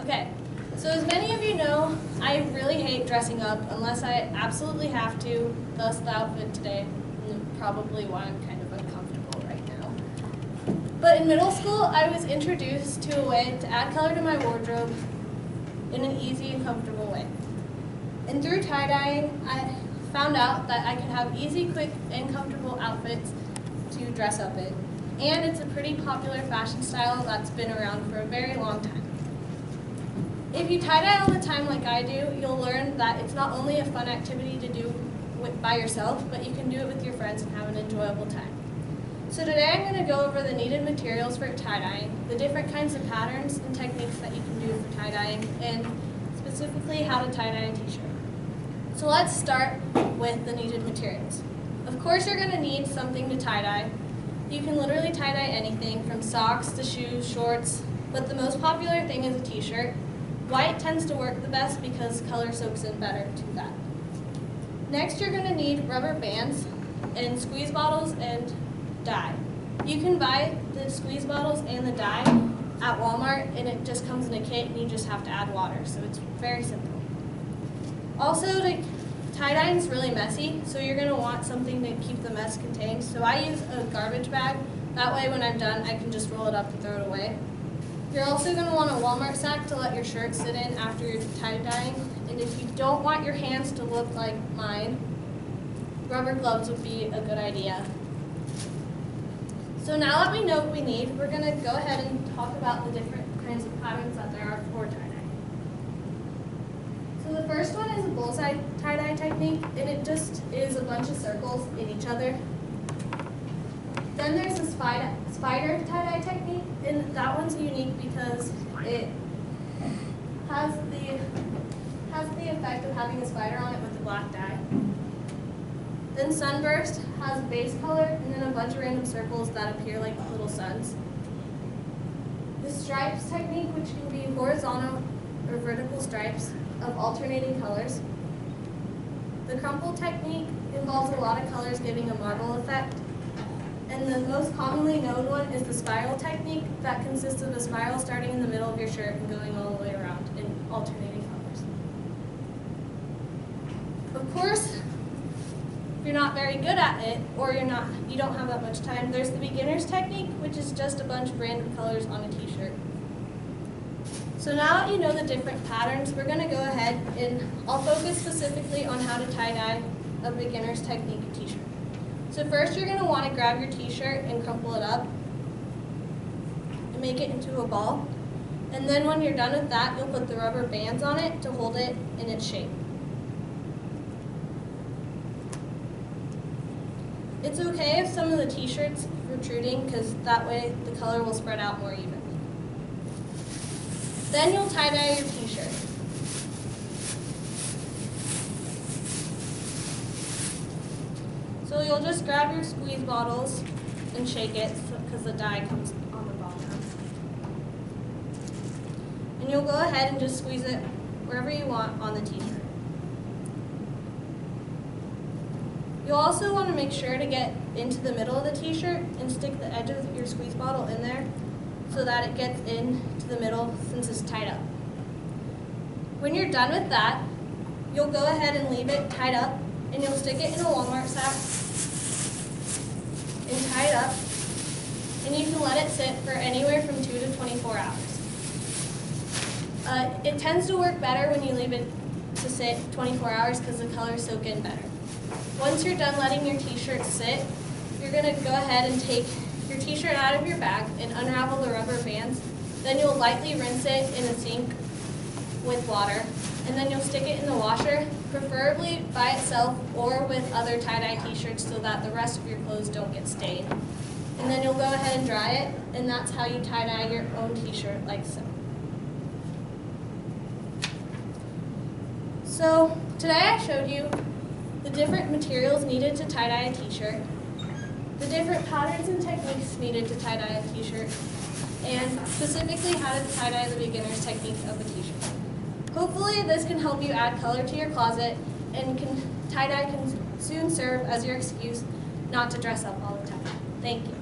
Okay, so as many of you know, I really hate dressing up unless I absolutely have to, thus the outfit today, and probably why I'm kind of uncomfortable right now. But in middle school, I was introduced to a way to add color to my wardrobe in an easy and comfortable way. And through tie-dyeing, I found out that I could have easy, quick, and comfortable outfits to dress up in. And it's a pretty popular fashion style that's been around for a very long time. If you tie-dye all the time like I do, you'll learn that it's not only a fun activity to do by yourself, but you can do it with your friends and have an enjoyable time. So today I'm going to go over the needed materials for tie-dyeing, the different kinds of patterns and techniques that you can do for tie-dyeing, and specifically how to tie-dye a t-shirt. So let's start with the needed materials. Of course you're going to need something to tie-dye. You can literally tie-dye anything from socks to shoes, shorts, but the most popular thing is a t-shirt. White tends to work the best because color soaks in better to that. Next you're going to need rubber bands and squeeze bottles and dye. You can buy the squeeze bottles and the dye at Walmart, and it just comes in a kit and you just have to add water, so it's very simple. Also, tie-dyeing is really messy, so you're going to want something to keep the mess contained. So I use a garbage bag. That way when I'm done, I can just roll it up and throw it away. You're also going to want a Walmart sack to let your shirt sit in after you're tie-dyeing. And if you don't want your hands to look like mine, rubber gloves would be a good idea. So now that we know what we need, we're going to go ahead and talk about the different kinds of patterns that there are for tie-dye. So the first one is a bullseye tie-dye technique, and it just is a bunch of circles in each other. Then there's a spider tie-dye technique, and that one's unique because it has the effect of having a spider on it with the black dye. Then sunburst has base color and then a bunch of random circles that appear like little suns. The stripes technique, which can be horizontal or vertical stripes of alternating colors. The crumple technique involves a lot of colors giving a marble effect. And the most commonly known one is the spiral technique that consists of a spiral starting in the middle of your shirt and going all the way around in alternating colors. Of course, if you're not very good at it or you don't have that much time, there's the beginner's technique, which is just a bunch of random colors on a t-shirt. So now that you know the different patterns, we're going to go ahead and I'll focus specifically on how to tie-dye a beginner's technique t-shirt. So first you're going to want to grab your t-shirt and crumple it up and make it into a ball. And then when you're done with that, you'll put the rubber bands on it to hold it in its shape. It's okay if some of the t-shirt's protruding because that way the color will spread out more evenly. Then you'll tie-dye your t-shirt. So you'll just grab your squeeze bottles and shake it because the dye comes on the bottom. And you'll go ahead and just squeeze it wherever you want on the t-shirt. You'll also want to make sure to get into the middle of the t-shirt and stick the edge of your squeeze bottle in there so that it gets into the middle since it's tied up. When you're done with that, you'll go ahead and leave it tied up and you'll stick it in a Walmart sack and tie it up, and you can let it sit for anywhere from 2 to 24 hours. It tends to work better when you leave it to sit 24 hours because the colors soak in better. Once you're done letting your t-shirt sit, you're going to go ahead and take your t-shirt out of your bag and unravel the rubber bands. Then you'll lightly rinse it in a sink with water, and then you'll stick it in the washer, preferably by itself or with other tie-dye t-shirts so that the rest of your clothes don't get stained. And then you'll go ahead and dry it, and that's how you tie-dye your own t-shirt like so. So today I showed you the different materials needed to tie-dye a t-shirt, the different patterns and techniques needed to tie-dye a t-shirt, and specifically how to tie-dye the beginner's technique of a t-shirt. Hopefully this can help you add color to your closet, and tie-dye can soon serve as your excuse not to dress up all the time. Thank you.